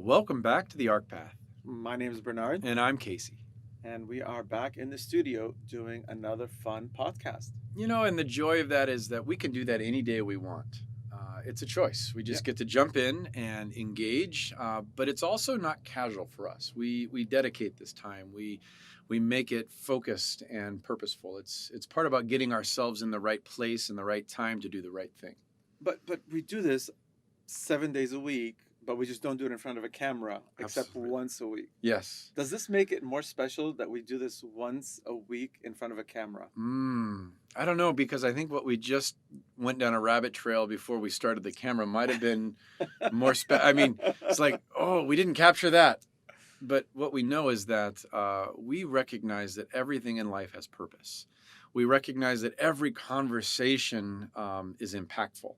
Welcome back to the ARC Path. My name is Bernard, And I'm Casey. and we are back in the studio doing another fun podcast. And the joy of that is that we can do that any day we want. It's a choice. We just Yep. get to jump in and engage, but it's also not casual for us. We dedicate this time. We make it focused and purposeful. It's part about getting ourselves in the right place and the right time to do the right thing. But we do this 7 days a week, but we just don't do it in front of a camera, except Absolutely. once a week. Yes. Does this make it more special that we do this once a week in front of a camera? I don't know, because I think what we just went down a rabbit trail before we started the camera might have been more it's like, oh, we didn't capture that. But what we know is that we recognize that everything in life has purpose. We recognize that every conversation is impactful.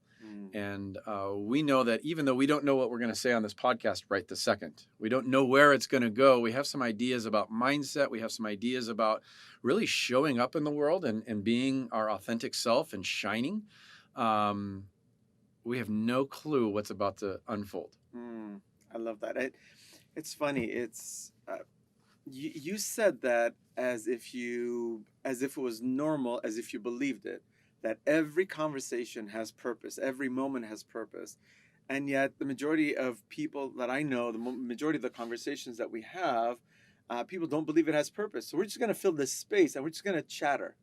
And we know that even though we don't know what we're going to say on this podcast right this second, we don't know where it's going to go. We have some ideas about mindset. We have some ideas about really showing up in the world and being our authentic self and shining. We have no clue what's about to unfold. I love that. It's funny. It's you said that as if it was normal, as if you believed it, that every conversation has purpose, every moment has purpose. And yet the majority of people that I know, the majority of the conversations that we have, people don't believe it has purpose. So we're just going to fill this space and we're just going to chatter.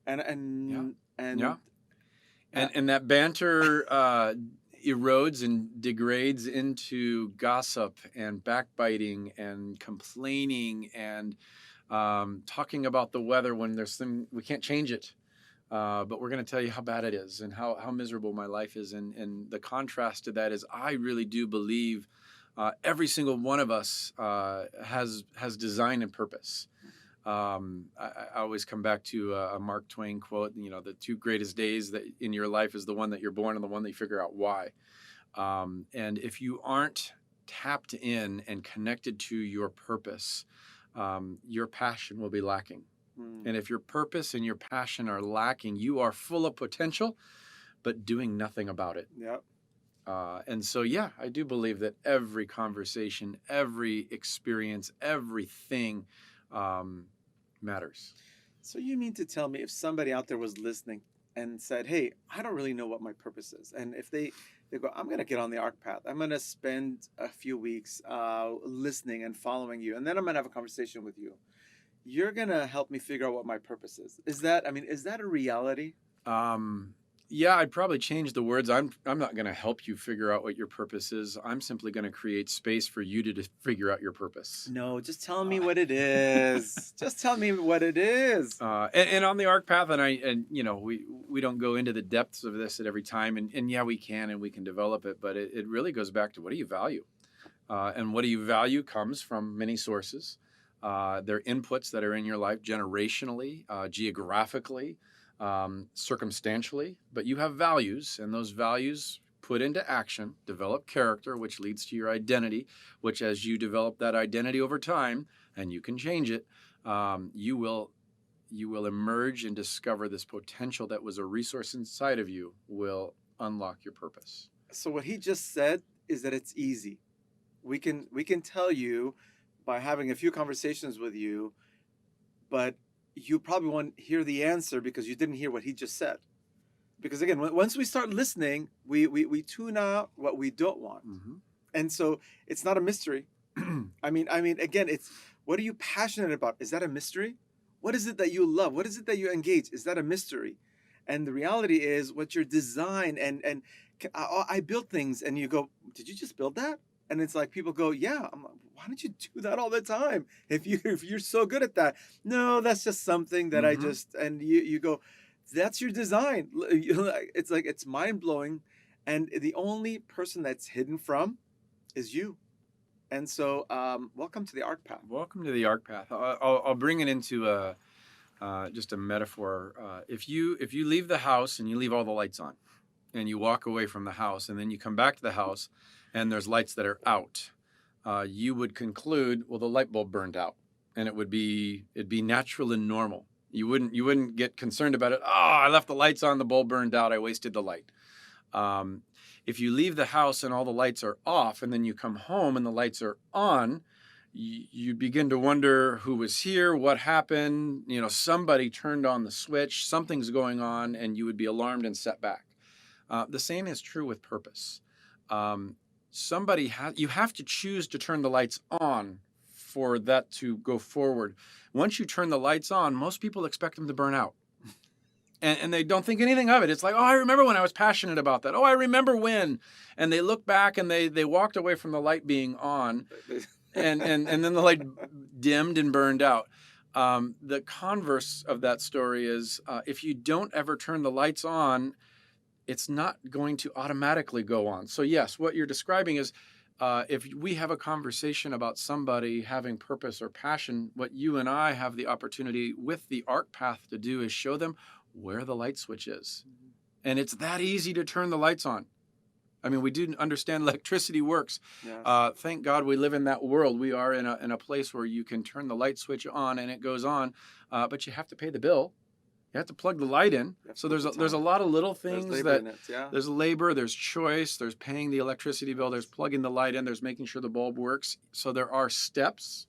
And Yeah. And that banter erodes and degrades into gossip and backbiting and complaining and talking about the weather when there's we can't change it. But we're going to tell you how bad it is and how miserable my life is. And the contrast to that is I really do believe every single one of us has design and purpose. I always come back to a Mark Twain quote, the two greatest days that in your life is the one that you're born and the one that you figure out why. And if you aren't tapped in and connected to your purpose, your passion will be lacking. And if your purpose and your passion are lacking, you are full of potential, but doing nothing about it. Yep. And so, yeah, I do believe that every conversation, every experience, everything matters. So you mean to tell me if somebody out there was listening and said, "Hey, I don't really know what my purpose is," and if they go, "I'm going to get on the ARC path. I'm going to spend a few weeks listening and following you, and then I'm going to have a conversation with you. You're going to help me figure out what my purpose is." Is that a reality? Yeah, I'd probably change the words. I'm not going to help you figure out what your purpose is. I'm simply going to create space for you to figure out your purpose. No, just tell me what it is. Just tell me what it is. And on the ARC path, we don't go into the depths of this at every time, and yeah, we can develop it, but it really goes back to what do you value, and what do you value comes from many sources. They're inputs that are in your life generationally, geographically, circumstantially, but you have values, and those values put into action develop character, which leads to your identity, which as you develop that identity over time, and you can change it, you will emerge and discover this potential that was a resource inside of you will unlock your purpose. So what he just said is that it's easy. We can tell you by having a few conversations with you, but you probably won't hear the answer because you didn't hear what he just said. Because again, once we start listening, we tune out what we don't want. Mm-hmm. And so it's not a mystery. I mean, again, it's what are you passionate about? Is that a mystery? What is it that you love? What is it that you engage? Is that a mystery? And the reality is what your design and I build things, and you go, did you just build that? And it's like people go, yeah. I'm like, why don't you do that all the time if you're so good at that? No, that's just something that I just, and you go, that's your design. It's like it's mind blowing, and the only person that's hidden from is you. And so, welcome to the ARC path. Welcome to the ARC path. I'll bring it into just a metaphor. If you leave the house and you leave all the lights on, and you walk away from the house, and then you come back to the house, and there's lights that are out, you would conclude, well, the light bulb burned out, and it'd be natural and normal. You wouldn't get concerned about it. Oh, I left the lights on, the bulb burned out, I wasted the light. Um, if you leave the house and all the lights are off, and then you come home and the lights are on, you begin to wonder who was here, what happened. You know, somebody turned on the switch, something's going on, and you would be alarmed and set back. The same is true with purpose. Um, you have to choose to turn the lights on for that to go forward. Once you turn the lights on, most people expect them to burn out. And they don't think anything of it. It's like, oh, I remember when I was passionate about that. Oh, I remember when. And they look back and they walked away from the light being on, and then the light dimmed and burned out. The converse of that story is if you don't ever turn the lights on, it's not going to automatically go on. So yes, what you're describing is if we have a conversation about somebody having purpose or passion, what you and I have the opportunity with the ARC path to do is show them where the light switch is. And it's that easy to turn the lights on. I mean, we do understand electricity works. Yes. Thank God we live in that world. We are in a place where you can turn the light switch on and it goes on, but you have to pay the bill. You have to plug the light in. So there's a lot of little things There's labor that in it, yeah. there's labor, there's choice, there's paying the electricity bill, there's plugging the light in, there's making sure the bulb works. So there are steps,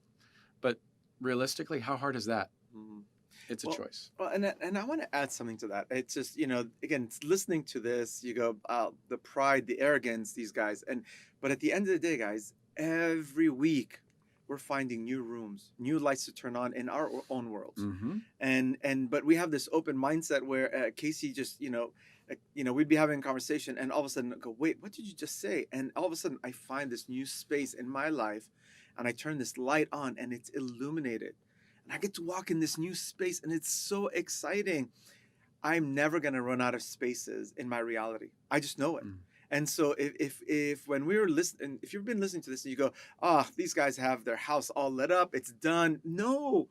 but realistically, how hard is that? Mhm. It's a Well, choice. well, and I want to add something to that. It's just, again, it's listening to this, you go, the pride, the arrogance, these guys, but at the end of the day, guys, every week we're finding new rooms, new lights to turn on in our own worlds, Mm-hmm. but we have this open mindset where Casey just, we'd be having a conversation, and all of a sudden go, wait, what did you just say? And all of a sudden I find this new space in my life, and I turn this light on, and it's illuminated. And I get to walk in this new space, and it's so exciting. I'm never gonna run out of spaces in my reality. I just know it. Mm. And so if when we were listening, if you've been listening to this and you go, ah, these guys have their house all lit up, it's done. No,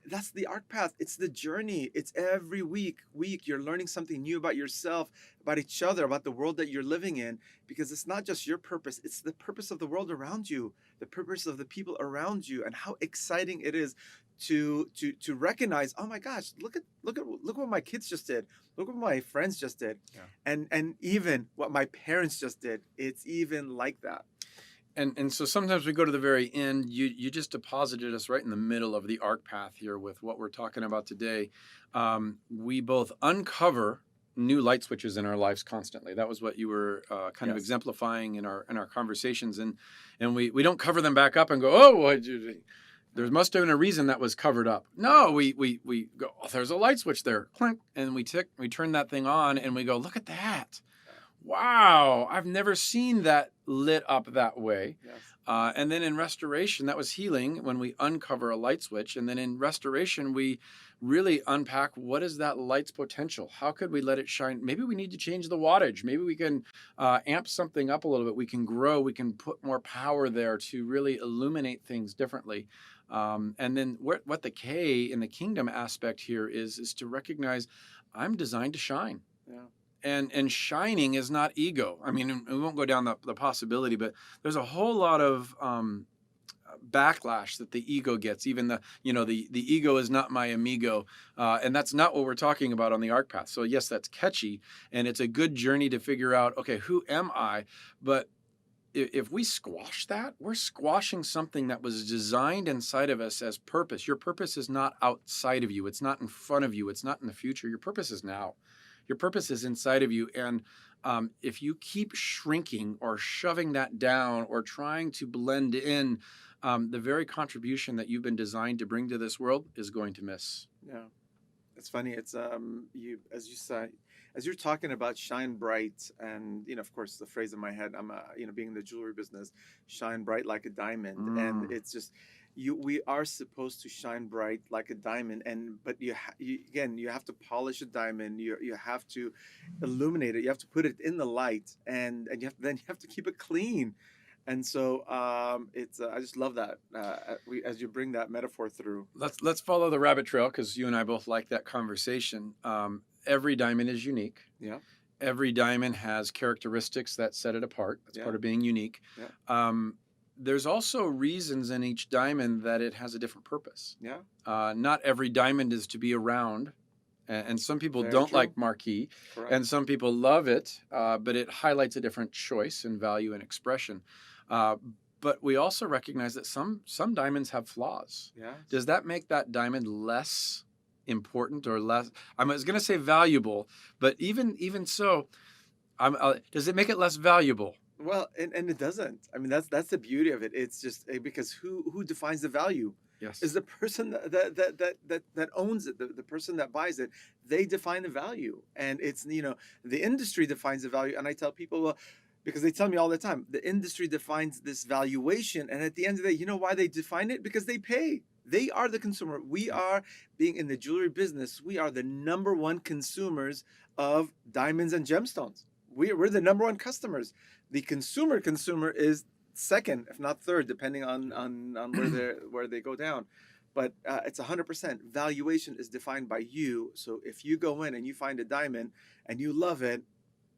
that's the arc path. It's the journey. It's every week you're learning something new about yourself, about each other, about the world that you're living in, because it's not just your purpose, it's the purpose of the world around you, the purpose of the people around you, and how exciting it is to recognize, oh my gosh, look what my kids just did, look what my friends just did, Yeah. and even what my parents just did. It's even like that. And so sometimes we go to the very end. You just deposited us right in the middle of the arc path here with what we're talking about today. We both uncover new light switches in our lives constantly. That was what you were kind of Yes. exemplifying in our conversations, and we don't cover them back up and go, oh, there must have been a reason that was covered up. No, we go, oh, there's a light switch there, clink, and we turn that thing on, and we go, look at that. Wow, I've never seen that lit up that way. Yes. And then in restoration, that was healing when we uncover a light switch. And then in restoration, we really unpack what is that light's potential? How could we let it shine? Maybe we need to change the wattage. Maybe we can amp something up a little bit. We can grow. We can put more power there to really illuminate things differently. And then what the K in the kingdom aspect here is to recognize I'm designed to shine. Yeah. And shining is not ego. I mean, we won't go down the possibility, but there's a whole lot of backlash that the ego gets. Even the ego is not my amigo, and that's not what we're talking about on the arc path. So yes, that's catchy, and it's a good journey to figure out, okay, who am I? But if we squash that, we're squashing something that was designed inside of us as purpose. Your purpose is not outside of you. It's not in front of you. It's not in the future. Your purpose is now. Your purpose is inside of you. And if you keep shrinking or shoving that down or trying to blend in, the very contribution that you've been designed to bring to this world is going to miss. Yeah. It's funny. It's as you say, as you're talking about shine bright, and of course the phrase in my head, I'm being in the jewelry business, shine bright like a diamond. And it's just we are supposed to shine bright like a diamond, but you have to polish a diamond. You have to illuminate it. You have to put it in the light, and you have to keep it clean. And so it's I just love that as you bring that metaphor through. Let's follow the rabbit trail, because you and I both like that conversation. Every diamond is unique. Yeah. Every diamond has characteristics that set it apart. That's part of being unique. Yeah. There's also reasons in each diamond that it has a different purpose. Yeah. Not every diamond is to be around And some people Very don't true. like marquee, Correct. and some people love it, but it highlights a different choice in value and expression. Uh, but we also recognize that some diamonds have flaws. Yes. Does that make that diamond less important or less? I was going to say valuable, but even so, does it make it less valuable? Well, and it doesn't. I mean, that's the beauty of it. It's just because who defines the value is Yes. the person that owns it, the person that buys it. They define the value, and it's the industry defines the value. And I tell people, well, because they tell me all the time, the industry defines this valuation, and at the end of the day, you know why they define it? Because they pay. They are the consumer. We are being in the jewelry business. We are the number one consumers of diamonds and gemstones. We're the number one customers. The consumer is second, if not third, depending on where they go down. But it's 100% valuation is defined by you. So if you go in and you find a diamond and you love it,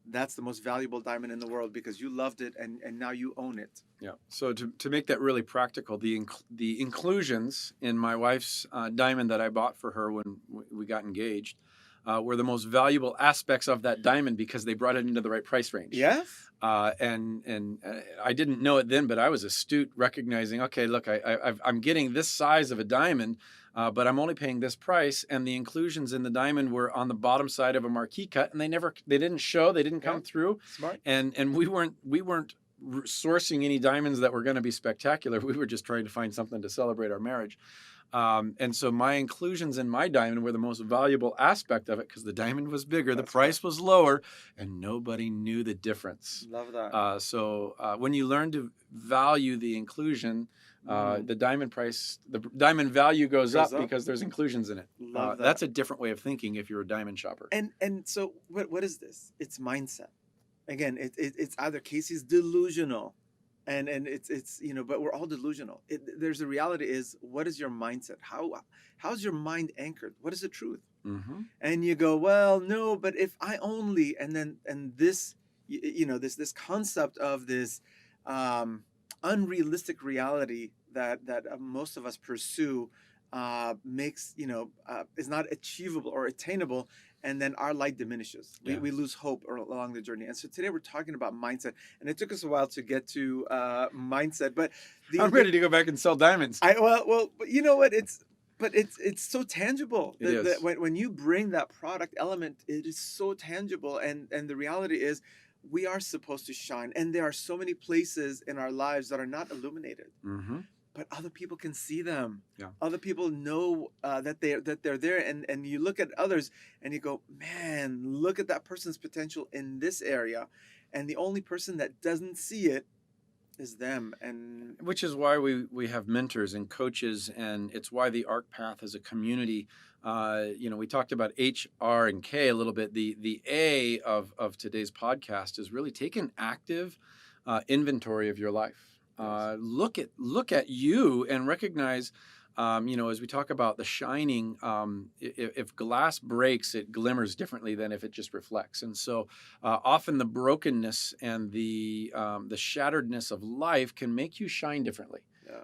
that's the most valuable diamond in the world because you loved it and now you own it. Yeah. So to make that really practical, the inclusions in my wife's diamond that I bought for her when we got engaged were the most valuable aspects of that diamond because they brought it into the right price range. Yes. And I didn't know it then, but I was astute, recognizing, okay, look, I'm getting this size of a diamond, but I'm only paying this price, and the inclusions in the diamond were on the bottom side of a marquee cut, and they didn't show, they didn't come Yeah. through, Smart. and we weren't sourcing any diamonds that were going to be spectacular. We were just trying to find something to celebrate our marriage. And so my inclusions in my diamond were the most valuable aspect of it because the diamond was bigger, the That's price was lower, and nobody knew the difference. Love that. So when you learn to value the inclusion, Mm. the diamond value goes Goes up up. because there's inclusions in it. Love that. That's a different way of thinking if you're a diamond shopper. And so what is this? It's mindset. Again, it's either Casey's delusional, and it's but we're all delusional. There's a reality is what is your mindset? How's your mind anchored? What is the truth? Mm-hmm. And you go, well, no, but if I only and this this concept of this unrealistic reality that most of us pursue makes is not achievable or attainable, and then our light diminishes. Yeah. We lose hope along the journey. And so today we're talking about mindset, and it took us a while to get to mindset, but I'm ready to go back and sell diamonds. but you know what, it's so tangible. It is. When you bring that product element, it is so tangible, and the reality is we are supposed to shine, and there are so many places in our lives that are not illuminated. Mm-hmm. But other people can see them. Yeah. Other people know that they're there, and you look at others and you go, man, look at that person's potential in this area, and the only person that doesn't see it is them. And which is why we have mentors and coaches, and it's why the ARC path is a community. We talked about AHRK a little bit. The A of today's podcast is really take an active inventory of your life. Look at you and recognize, as we talk about the shining, if glass breaks, it glimmers differently than if it just reflects. And so often the brokenness and the shatteredness of life can make you shine differently.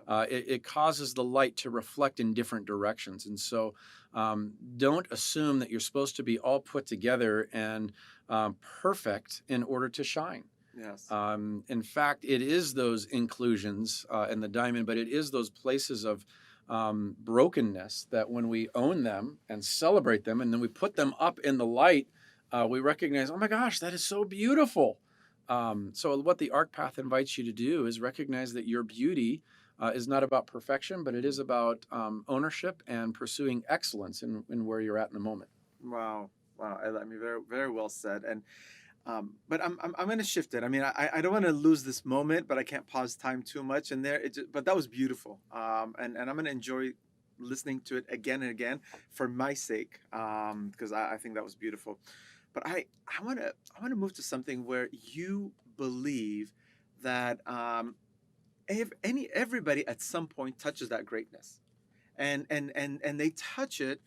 yeah. It causes the light to reflect in different directions. And so don't assume that you're supposed to be all put together and perfect in order to shine. Yes. In fact, it is those inclusions in the diamond, but it is those places of brokenness that when we own them and celebrate them, and then we put them up in the light, we recognize, oh my gosh, that is so beautiful. So what the ARC Path invites you to do is recognize that your beauty is not about perfection, but it is about ownership and pursuing excellence in where you're at in the moment. Wow. I mean, very, very well said. And but I'm going to shift it. I mean, I don't want to lose this moment, but I can't pause time too much. And but that was beautiful. And I'm going to enjoy listening to it again and again for my sake, because I think that was beautiful. But I want to move to something where you believe that everybody at some point touches that greatness, and they touch it,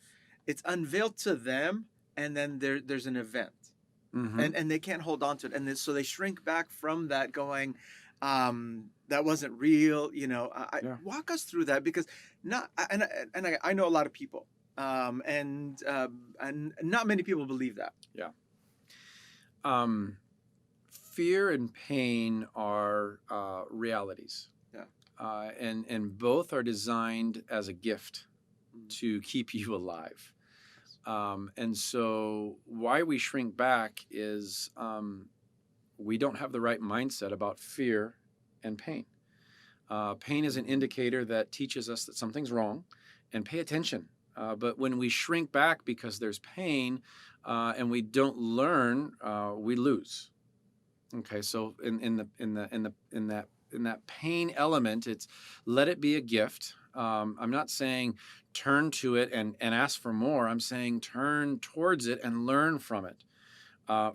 it's unveiled to them, and then there's an event. Mm-hmm. And they can't hold on to it, and so they shrink back from that, going, that wasn't real. Walk us through that, because I know a lot of people, And not many people believe that. Yeah. Fear and pain are realities. Yeah. And both are designed as a gift to keep you alive. And so why we shrink back is we don't have the right mindset about fear and pain. Pain is an indicator that teaches us that something's wrong, and pay attention. But when we shrink back because there's pain and we don't learn, we lose. Okay, so in that pain element, it's let it be a gift. I'm not saying turn to it and ask for more. I'm saying turn towards it and learn from it.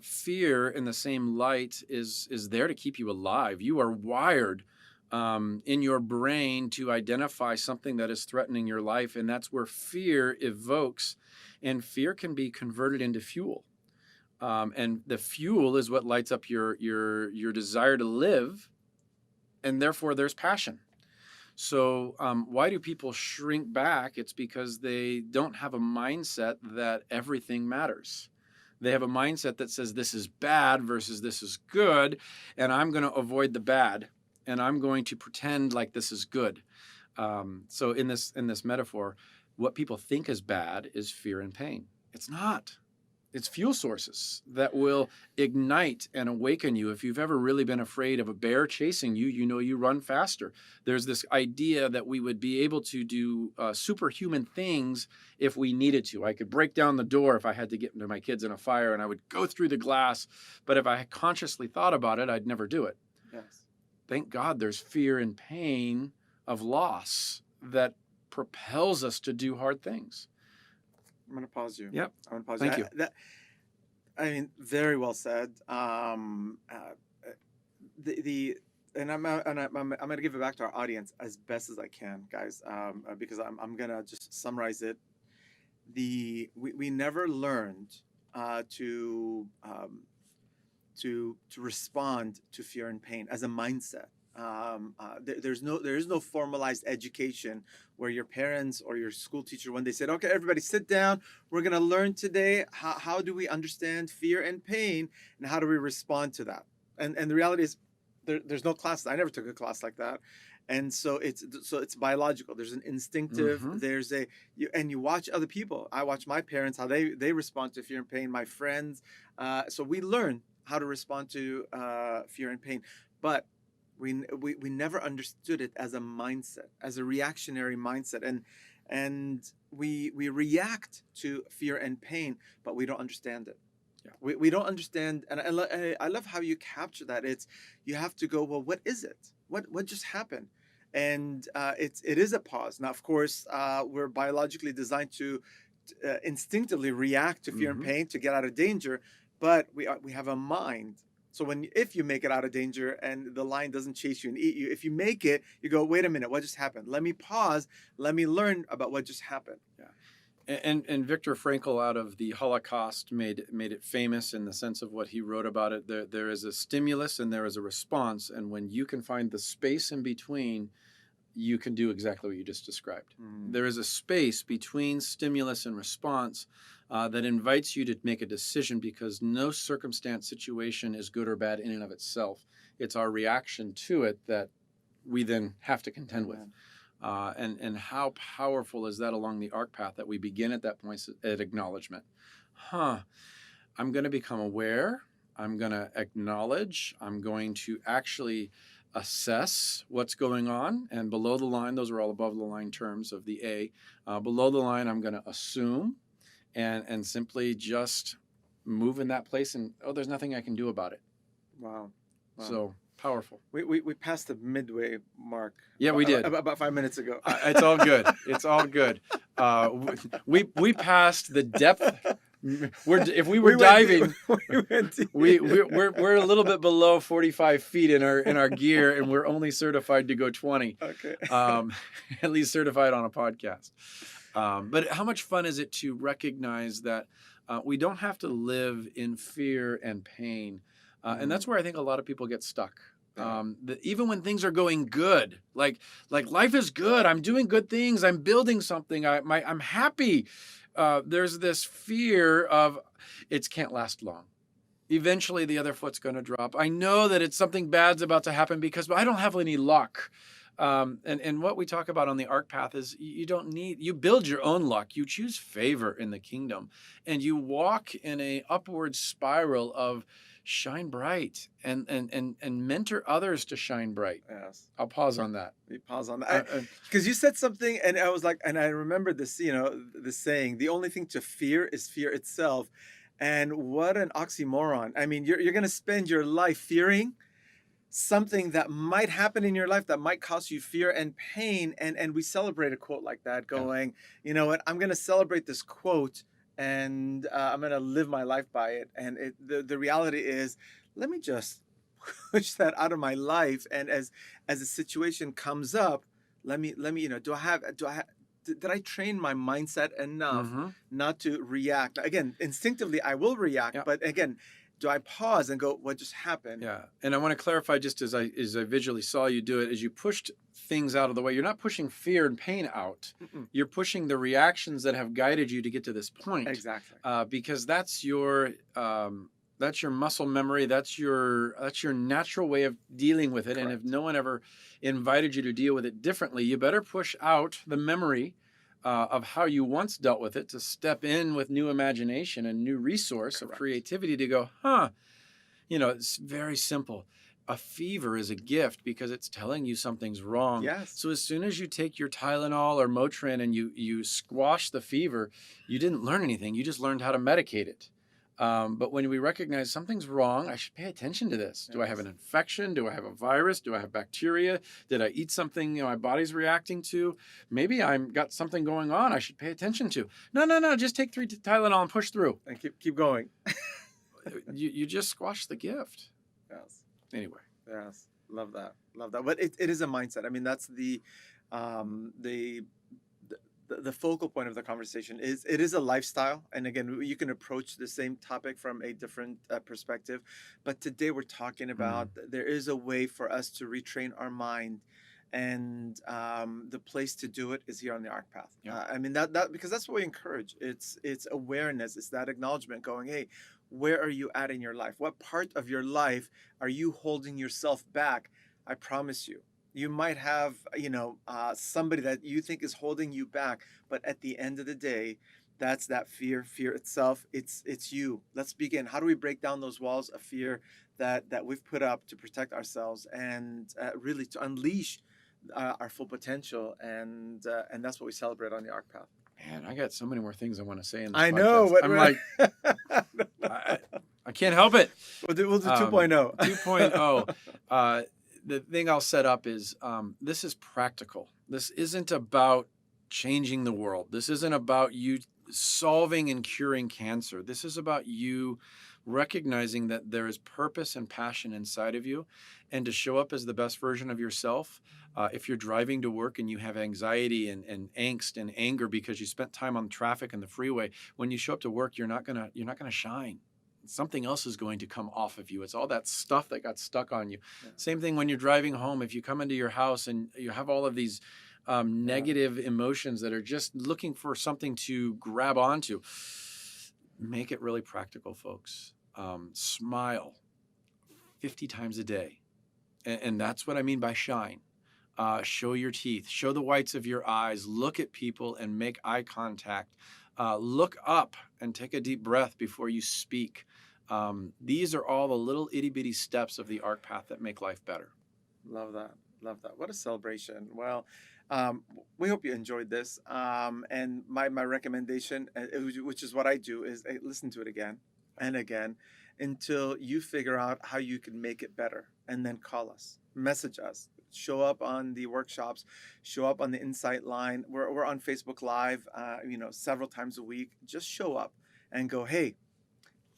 Fear, in the same light, is there to keep you alive. You are wired in your brain to identify something that is threatening your life, and that's where fear evokes. And fear can be converted into fuel. And the fuel is what lights up your desire to live, and therefore there's passion. So why do people shrink back? It's because they don't have a mindset that everything matters. They have a mindset that says this is bad versus this is good, and I'm going to avoid the bad, and I'm going to pretend like this is good. So in this metaphor, what people think is bad is fear and pain. It's not. It's fuel sources that will ignite and awaken you. If you've ever really been afraid of a bear chasing you, you know you run faster. There's this idea that we would be able to do superhuman things if we needed to. I could break down the door if I had to get into my kids in a fire, and I would go through the glass. But if I had consciously thought about it, I'd never do it. Yes. Thank God there's fear and pain of loss that propels us to do hard things. I'm going to pause you. Yep. I'm going to pause Thank you. you. I mean, very well said. And I'm going to give it back to our audience as best as I can, guys, because I'm going to just summarize it. We never learned to respond to fear and pain as a mindset. There is no formalized education where your parents or your school teacher, when they said, okay, everybody sit down, we're going to learn today how do we understand fear and pain, and how do we respond to that. And the reality is there's no class. I never took a class like that. And so it's biological. There's an instinctive, and you watch other people. I watch my parents, how they respond to fear and pain, my friends. So we learn how to respond to fear and pain. But we never understood it as a mindset, as a reactionary mindset, and we react to fear and pain, but we don't understand it. Yeah. We don't understand, and I love how you capture that. You have to go, well, what is it? What just happened? And it is a pause. Now, of course, we're biologically designed to instinctively react to fear and pain to get out of danger, but we have a mind. So if you make it out of danger and the lion doesn't chase you and eat you, if you make it, you go, wait a minute, what just happened? Let me pause. Let me learn about what just happened. Yeah. And Viktor Frankl, out of the Holocaust, made it famous in the sense of what he wrote about it. There is a stimulus and there is a response, and when you can find the space in between, you can do exactly what you just described. There is a space between stimulus and response that invites you to make a decision, because no circumstance, situation is good or bad in and of itself. It's our reaction to it that we then have to contend with. And how powerful is that along the AHRK path, that we begin at that point at acknowledgement. I'm going to become aware. I'm going to acknowledge. I'm going to actually assess what's going on. And below the line, those are all above the line terms of the A. Below the line, I'm going to assume and simply just move in that place, and there's nothing I can do about it. Wow. So powerful. We passed the midway mark. Yeah, we did. About 5 minutes ago. It's all good. It's all good. We passed the depth. If we were diving, we're a little bit below 45 feet in our gear, and we're only certified to go 20. Okay. At least certified on a podcast. But how much fun is it to recognize that we don't have to live in fear and pain, and that's where I think a lot of people get stuck. Yeah. Even when things are going good, like life is good, I'm doing good things, I'm building something, I'm happy. There's this fear of it can't last long. Eventually, the other foot's going to drop. I know that it's something bad's about to happen because I don't have any luck. And what we talk about on the arc path is you don't need, you build your own luck. You choose favor in the kingdom, and you walk in a upward spiral of shine bright and mentor others to shine bright. Yes. I'll pause on that. We pause on Uh, that uh, because you said something, and I was like, and I remember this, the saying, the only thing to fear is fear itself. And what an oxymoron. I mean, you're going to spend your life fearing something that might happen in your life that might cause you fear and pain. And we celebrate a quote like that, yeah. going, you know what, I'm going to celebrate this quote, and I'm going to live my life by it. And the reality is, let me just push that out of my life. And as a situation comes up, let me did I train my mindset enough Mm-hmm. not to react? Again, instinctively I will react, Yeah. but again, do I pause and go, what just happened? Yeah. And I want to clarify, just as I visually saw you do it, as you pushed things out of the way, you're not pushing fear and pain out. Mm-mm. You're pushing the reactions that have guided you to get to this point. Exactly. Because that's your muscle memory. That's your natural way of dealing with it. And if Correct. no one ever invited you to deal with it differently, you better push out the memory of how you once dealt with it to step in with new imagination and new resource of Correct. creativity to go, it's very simple. A fever is a gift because it's telling you something's wrong. Yes. So as soon as you take your Tylenol or Motrin and you squash the fever, you didn't learn anything. You just learned how to medicate it. But when we recognize something's wrong, I should pay attention to this. Do I have an infection? Do I have a virus? Do I have bacteria? Did I eat something my body's reacting to? Maybe I've got something going on I should pay attention to. No. Just take 3 Tylenol and push through. And keep going. You just squash the gift. Yes. Anyway. Yes. Love that. But it is a mindset. I mean, that's the focal point of the conversation. It is a lifestyle, and again, you can approach the same topic from a different perspective, but today we're talking about there is a way for us to retrain our mind, and the place to do it is here on the arc path. Yeah. I mean that because that's what we encourage. It's awareness. It's that acknowledgement, going, hey, where are you at in your life? What part of your life are you holding yourself back? I promise you, you might have somebody that you think is holding you back, but at the end of the day, that's that fear itself. It's you. Let's begin. How do we break down those walls of fear that we've put up to protect ourselves, and really to unleash our full potential? And that's what we celebrate on the arc path. Man, I got so many more things I want to say in this I know. podcast. I'm like, I can't help it. We'll do 2.0. 2.0. The thing I'll set up is this is practical. This isn't about changing the world. This isn't about you solving and curing cancer. This is about you recognizing that there is purpose and passion inside of you, and to show up as the best version of yourself. If you're driving to work and you have anxiety and angst and anger because you spent time on traffic and the freeway, when you show up to work, you're not gonna shine. Something else is going to come off of you. It's all that stuff that got stuck on you. Yeah. Same thing when you're driving home. If you come into your house and you have all of these negative emotions that are just looking for something to grab onto, make it really practical, folks. Smile 50 times a day. And that's what I mean by shine. Show your teeth, show the whites of your eyes, look at people and make eye contact. Look up and take a deep breath before you speak. These are all the little itty bitty steps of the arc path that make life better. Love that. What a celebration. Well, we hope you enjoyed this. And my recommendation, which is what I do, is listen to it again and again until you figure out how you can make it better. And then call us, message us, show up on the workshops, show up on the Insight line. We're on Facebook Live, several times a week. Just show up and go, hey,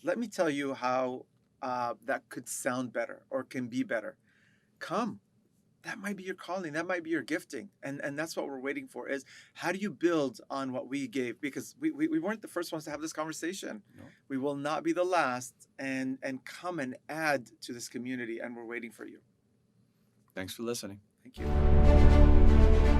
let me tell you how that could sound better or can be better. Come. That might be your calling. That might be your gifting. And that's what we're waiting for, is how do you build on what we gave? Because we weren't the first ones to have this conversation. No. We will not be the last. And come and add to this community. And we're waiting for you. Thanks for listening. Thank you.